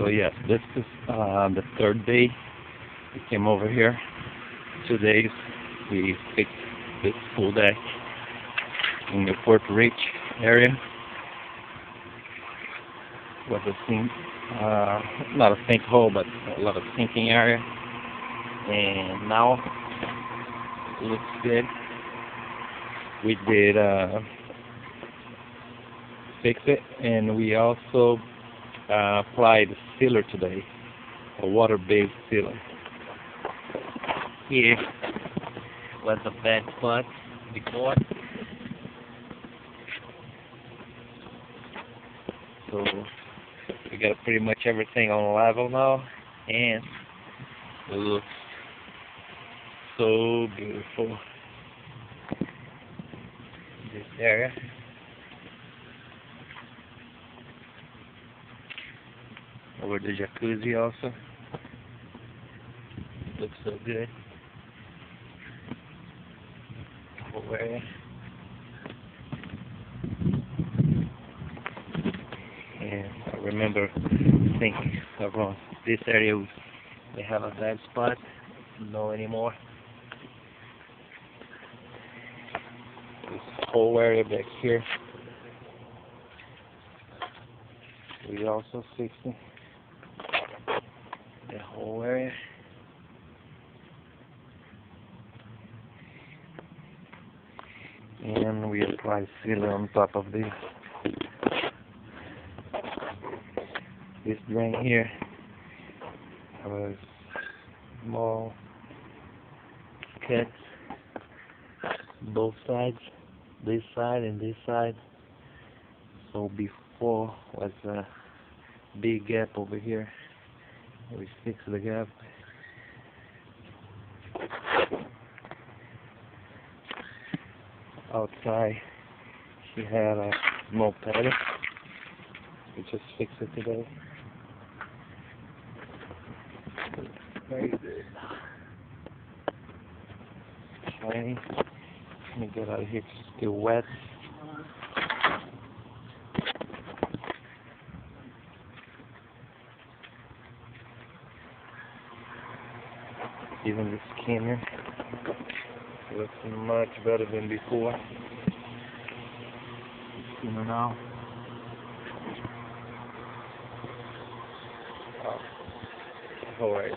So yes, this is the third day we came over here. 2 days we fixed this full deck in the NPRICHy area. Was a sink, not a sinkhole, but a lot of sinking area. And now it looks good. We did fix it, and we also applied sealer today, a water-based sealer. Here was a bad spot before, so we got pretty much everything on level now, and it looks so beautiful. This area. Over the jacuzzi also. Looks so good. Over here. And I remember thinking around this area we have a bad spot. No anymore. This whole area back here we also fixed it. The whole area. And we apply sealer on top of this. This drain here have a small cut both sides, this side and this side. So before was a big gap over here. We fixed the gap. Outside she had a small paddle. We just fixed it today. Very good. Shiny. Let me get out of here, it's still wet. Even the skinner looks much better than before. Skinner now. Oh, alright.